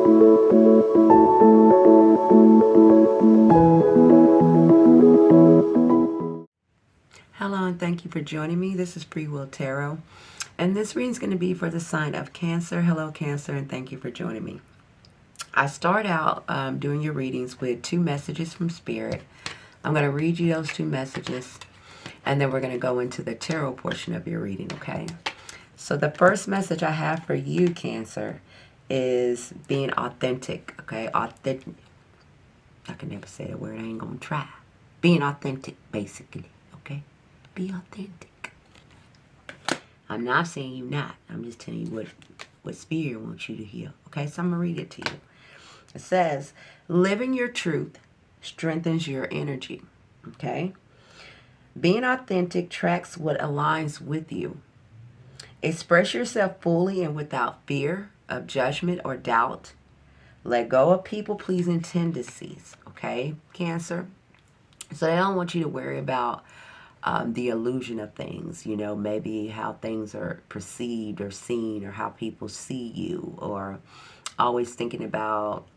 Hello and thank you for joining me. This is Freewill Tarot. And this reading is going to be for the sign of Cancer. Hello Cancer, and thank you for joining me. I start out doing your readings with 2 messages from Spirit. I'm going to read you those 2 messages, and then we're going to go into the tarot portion of your reading, okay? So the first message I have for you, Cancer, is being authentic, okay? Authentic. I can never say the word. I ain't going to try. Being authentic, basically, okay? Be authentic. I'm not saying you not. I'm just telling you what Spirit wants you to hear. Okay, so I'm going to read it to you. It says, living your truth strengthens your energy. Okay? Being authentic tracks what aligns with you. Express yourself fully and without fear of judgment or doubt. Let go of people-pleasing tendencies. Okay, Cancer? So they don't want you to worry about the illusion of things, you know, maybe how things are perceived or seen, or how people see you, or always thinking about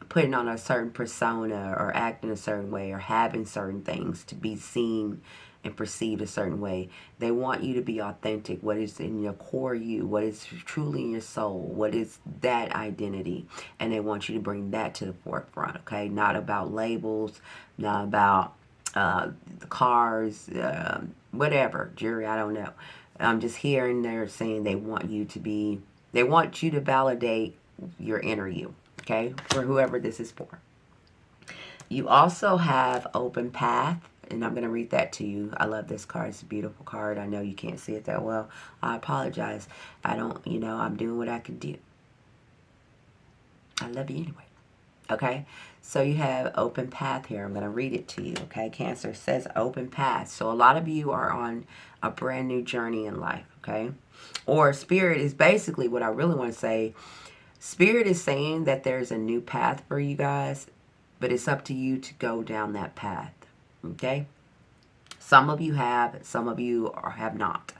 putting on a certain persona or acting a certain way or having certain things to be seen and perceived a certain way. They want you to be authentic. What is in your core you? What is truly in your soul? What is that identity? And they want you to bring that to the forefront, okay? Not about labels, not about the cars, whatever, jury, I don't know. I'm just hearing they're saying they want you to validate your inner you, okay, for whoever this is for. You also have open path, and I'm going to read that to you. I love this card. It's a beautiful card. I know you can't see it that well. I apologize. I'm doing what I can do. I love you anyway. Okay, so you have open path here. I'm going to read it to you. Okay, Cancer says open path. So a lot of you are on a brand new journey in life. Okay, or Spirit is basically what I really want to say. Spirit is saying that there's a new path for you guys, but it's up to you to go down that path. Okay, some of you have, some of you have not.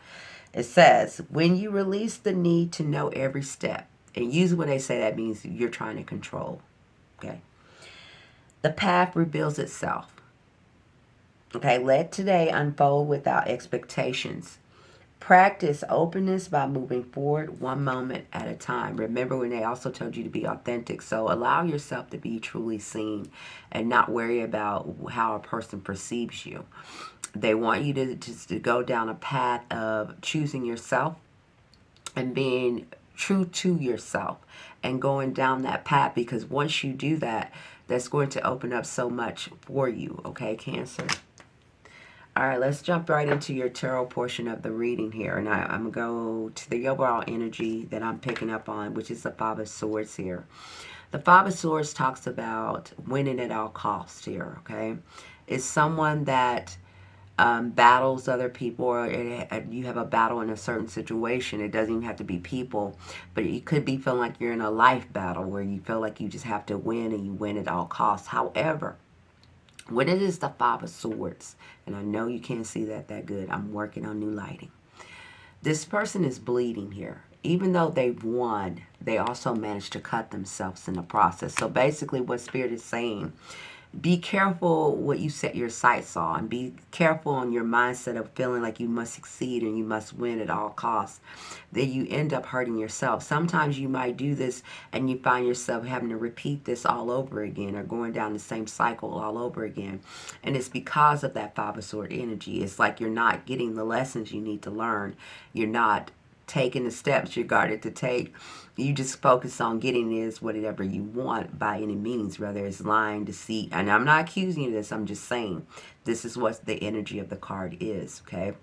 It says, when you release the need to know every step, and usually when they say that means you're trying to control. Okay. The path reveals itself. Okay, let today unfold without expectations. Practice openness by moving forward one moment at a time. Remember when they also told you to be authentic. So allow yourself to be truly seen and not worry about how a person perceives you. They want you to go down a path of choosing yourself and being true to yourself and going down that path, because once you do that, that's going to open up so much for you, okay, Cancer? All right, let's jump right into your tarot portion of the reading here. And I'm going to go to the overall energy that I'm picking up on, which is the Five of Swords here. The Five of Swords talks about winning at all costs here, okay? It's someone that battles other people, or you have a battle in a certain situation. It doesn't even have to be people, but you could be feeling like you're in a life battle where you feel like you just have to win, and you win at all costs. However, when it is the Five of Swords, and I know you can't see that good, I'm working on new lighting. This person is bleeding here. Even though they've won, they also managed to cut themselves in the process. So basically what Spirit is saying, be careful what you set your sights on. Be careful on your mindset of feeling like you must succeed and you must win at all costs. That you end up hurting yourself. Sometimes you might do this and you find yourself having to repeat this all over again, or going down the same cycle all over again. And it's because of that Five of Swords energy. It's like you're not getting the lessons you need to learn. You're not taking the steps you're guarded to take. You just focus on getting this whatever you want by any means, whether it's lying, deceit. And I'm not accusing you of this. I'm just saying this is what the energy of the card is, okay?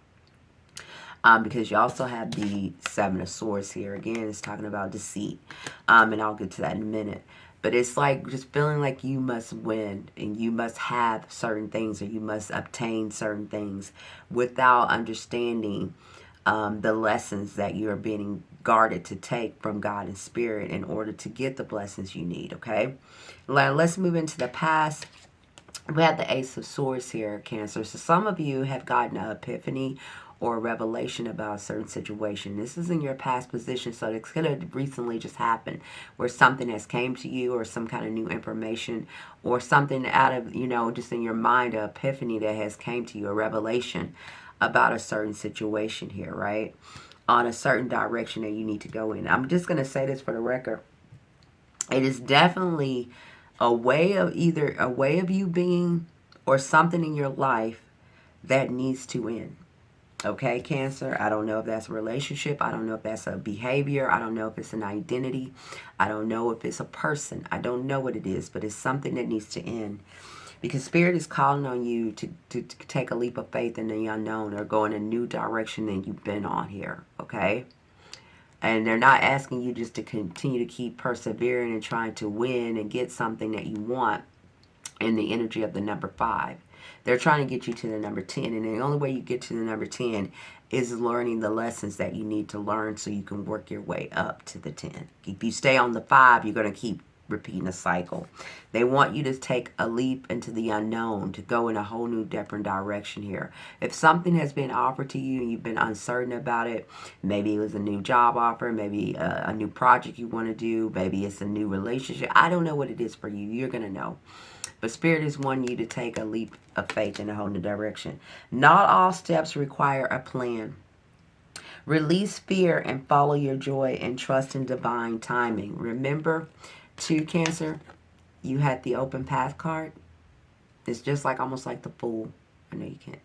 Because you also have the Seven of Swords here. Again, it's talking about deceit. And I'll get to that in a minute. But it's like just feeling like you must win and you must have certain things, or you must obtain certain things without understanding the lessons that you're being guarded to take from God and Spirit in order to get the blessings you need, okay? Let's move into the past. We have the Ace of Swords here, Cancer. So some of you have gotten an epiphany or a revelation about a certain situation. This is in your past position, so it's going to recently just happen where something has came to you, or some kind of new information, or something out of, just in your mind, an epiphany that has came to you, a revelation about a certain situation here, right? On a certain direction that you need to go in. I'm just going to say this for the record. It is definitely a way of you being, or something in your life that needs to end. Okay, Cancer, I don't know if that's a relationship. I don't know if that's a behavior. I don't know if it's an identity. I don't know if it's a person. I don't know what it is, but it's something that needs to end. Because Spirit is calling on you to take a leap of faith in the unknown, or go in a new direction than you've been on here, okay? And they're not asking you just to continue to keep persevering and trying to win and get something that you want in the energy of the number 5. They're trying to get you to the number 10. And the only way you get to the number 10 is learning the lessons that you need to learn so you can work your way up to the 10. If you stay on the 5, you're going to keep repeating the cycle. They want you to take a leap into the unknown, to go in a whole new different direction here. If something has been offered to you and you've been uncertain about it, maybe it was a new job offer, maybe a new project you want to do, maybe it's a new relationship. I don't know what it is for you. You're going to know. But Spirit is wanting you to take a leap of faith in a whole new direction. Not all steps require a plan. Release fear and follow your joy and trust in divine timing. Remember, to Cancer, you had the open path card. It's just like, almost like the Fool. I know you can't.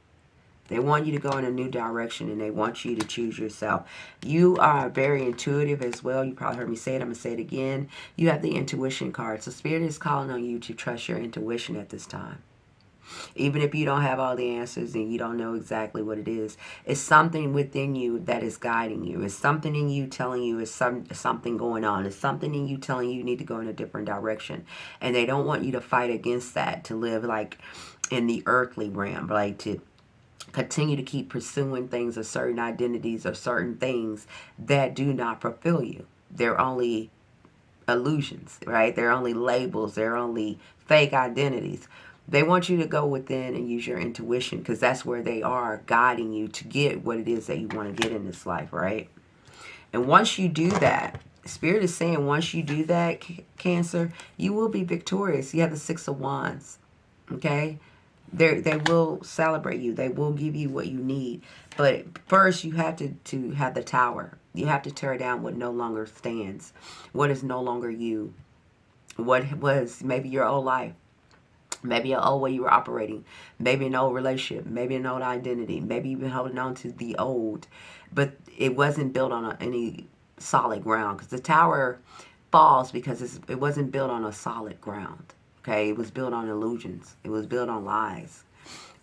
They want you to go in a new direction, and they want you to choose yourself. You are very intuitive as well. You probably heard me say it. I'm going to say it again. You have the intuition card. So Spirit is calling on you to trust your intuition at this time. Even if you don't have all the answers and you don't know exactly what it is, it's something within you that is guiding you. It's something in you telling you it's something going on. It's something in you telling you need to go in a different direction. And they don't want you to fight against that, to live like in the earthly realm, like to continue to keep pursuing things or certain identities or certain things that do not fulfill you. They're only illusions, right? They're only labels. They're only fake identities. They want you to go within and use your intuition, because that's where they are guiding you to get what it is that you want to get in this life, right? And once you do that, Spirit is saying once you do that, Cancer, you will be victorious. You have the 6 of Wands, okay? They will celebrate you. They will give you what you need. But first, you have to have the tower. You have to tear down what no longer stands, what is no longer you, what was maybe your old life, maybe an old way you were operating, maybe an old relationship, maybe an old identity, maybe you've been holding on to the old, but it wasn't built on any solid ground, because the tower falls because it wasn't built on a solid ground. Okay, it was built on illusions. It was built on lies.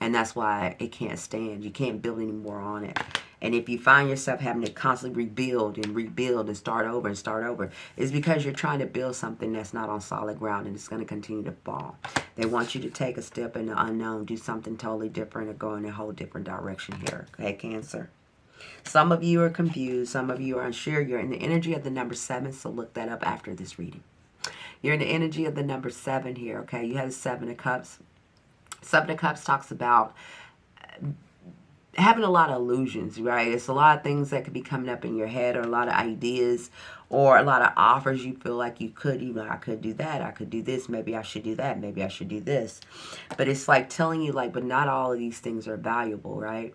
And that's why it can't stand. You can't build any more on it. And if you find yourself having to constantly rebuild and start over, it's because you're trying to build something that's not on solid ground, and it's going to continue to fall. They want you to take a step in the unknown, do something totally different, or go in a whole different direction here. Okay, Cancer? Some of you are confused. Some of you are unsure. You're in the energy of the number 7, so look that up after this reading. You're in the energy of the number 7 here, okay? You have the 7 of Cups. 7 of Cups talks about having a lot of illusions, right? It's a lot of things that could be coming up in your head, or a lot of ideas, or a lot of offers you feel like you could. I could do that. I could do this. Maybe I should do that. Maybe I should do this. But it's like telling you, like, but not all of these things are valuable, right?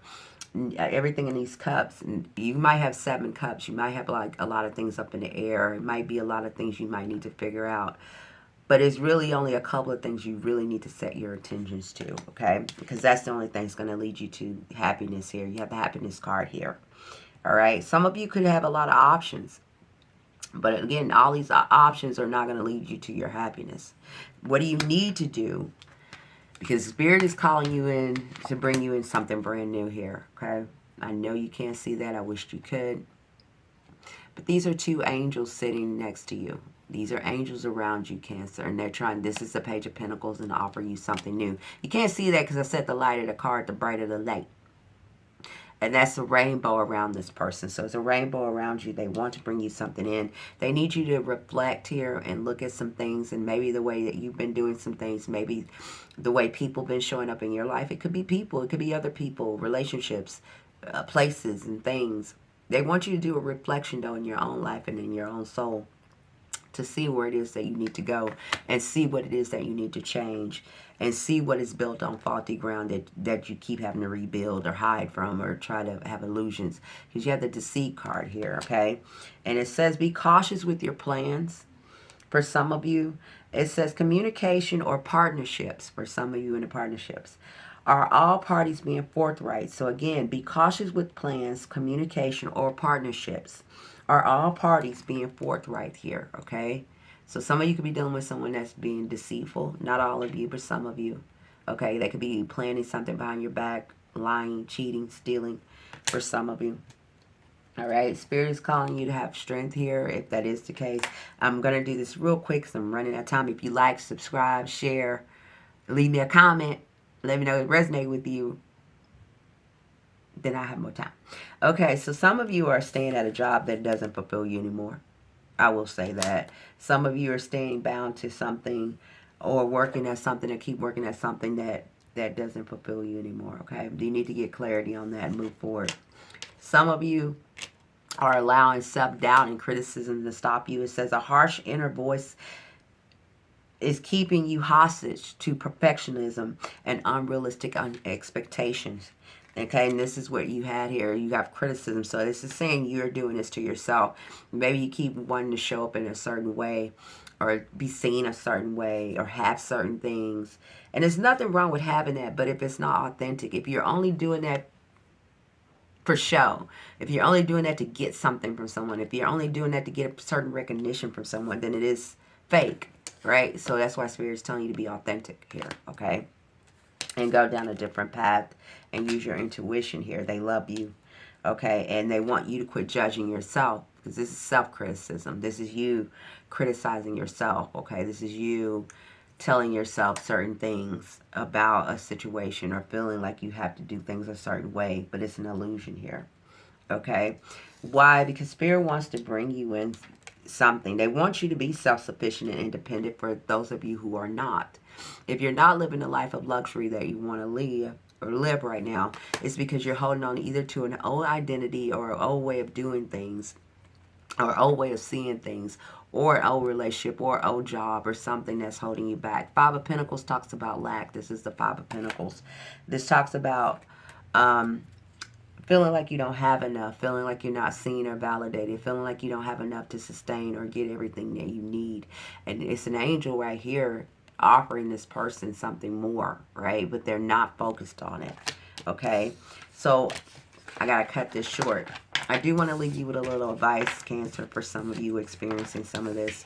Everything in these cups, and you might have 7 cups. You might have like a lot of things up in the air. It might be a lot of things you might need to figure out. But it's really only a couple of things you really need to set your attentions to, okay? Because that's the only thing that's going to lead you to happiness here. You have the happiness card here, all right? Some of you could have a lot of options. But again, all these options are not going to lead you to your happiness. What do you need to do? Because Spirit is calling you in to bring you in something brand new here, okay? I know you can't see that. I wished you could. But these are 2 angels sitting next to you. These are angels around you, Cancer, and they're trying, this is the Page of Pentacles, and offer you something new. You can't see that because I set the light of the card, the brighter the light. And that's a rainbow around this person. So it's a rainbow around you. They want to bring you something in. They need you to reflect here and look at some things, and maybe the way that you've been doing some things, maybe the way people have been showing up in your life. It could be people. It could be other people, relationships, places and things. They want you to do a reflection, though, in your own life and in your own soul, to see where it is that you need to go, and see what it is that you need to change, and see what is built on faulty ground that you keep having to rebuild or hide from or try to have illusions. Because you have the deceit card here, okay? And it says be cautious with your plans. For some of you, it says communication or partnerships. For some of you in the partnerships, are all parties being forthright? So again, be cautious with plans, communication, or partnerships. Are all parties being forthright here, okay? So some of you could be dealing with someone that's being deceitful. Not all of you, but some of you, okay? They could be planning something behind your back, lying, cheating, stealing, for some of you. All right, Spirit is calling you to have strength here, if that is the case. I'm going to do this real quick because I'm running out of time. If you like, subscribe, share, leave me a comment. Let me know it resonated with you. Then I have more time. Okay, so some of you are staying at a job that doesn't fulfill you anymore. I will say that. Some of you are staying bound to something, or working at something, or keep working at something that doesn't fulfill you anymore, okay? You need to get clarity on that and move forward. Some of you are allowing self-doubt and criticism to stop you. It says a harsh inner voice is keeping you hostage to perfectionism and unrealistic expectations. Okay, and this is what you had here. You have criticism. So this is saying you're doing this to yourself. Maybe you keep wanting to show up in a certain way, or be seen a certain way, or have certain things. And there's nothing wrong with having that, but if it's not authentic, if you're only doing that for show, if you're only doing that to get something from someone, if you're only doing that to get a certain recognition from someone, then it is fake, right? So that's why Spirit is telling you to be authentic here, okay? And go down a different path and use your intuition here. They love you, okay? And they want you to quit judging yourself, because this is self-criticism. This is you criticizing yourself, okay? This is you telling yourself certain things about a situation, or feeling like you have to do things a certain way, but it's an illusion here, okay? Why? Because Spirit wants to bring you in something. They want you to be self-sufficient and independent, for those of you who are not. If you're not living the life of luxury that you want to live right now, it's because you're holding on either to an old identity, or an old way of doing things, or an old way of seeing things, or an old relationship, or an old job, or something that's holding you back. Five of Pentacles talks about lack. This is the Five of Pentacles. This talks about feeling like you don't have enough, feeling like you're not seen or validated, feeling like you don't have enough to sustain or get everything that you need. And it's an angel right here offering this person something more, right? But they're not focused on it, okay? So I gotta cut this short. I do want to leave you with a little advice, Cancer, for some of you experiencing some of this.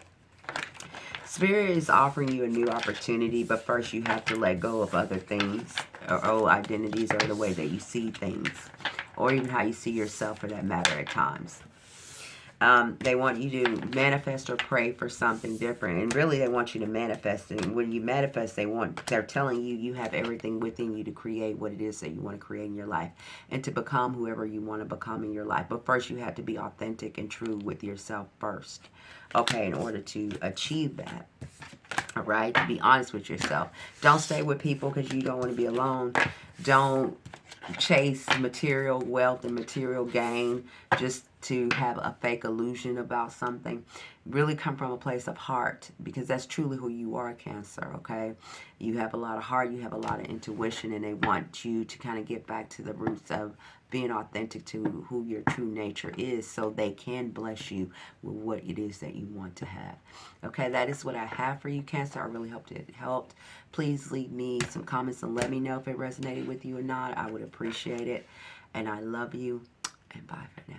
Spirit is offering you a new opportunity, but first you have to let go of other things, or old identities, or the way that you see things, or even how you see yourself, for that matter, at times. They want you to manifest or pray for something different, and really they want you to manifest. And when you manifest, they're telling you you have everything within you to create what it is that you want to create in your life, and to become whoever you want to become in your life. But first you have to be authentic and true with yourself first, okay, in order to achieve that. All right, to be honest with yourself. Don't stay with people because you don't want to be alone. Don't chase material wealth and material gain just to have a fake illusion about something. Really come from a place of heart, because that's truly who you are, Cancer, okay? You have a lot of heart, you have a lot of intuition, and they want you to kind of get back to the roots of being authentic to who your true nature is, so they can bless you with what it is that you want to have. Okay, that is what I have for you, Cancer. I really hope it helped. Please leave me some comments and let me know if it resonated with you or not. I would appreciate it. And I love you. And bye for now.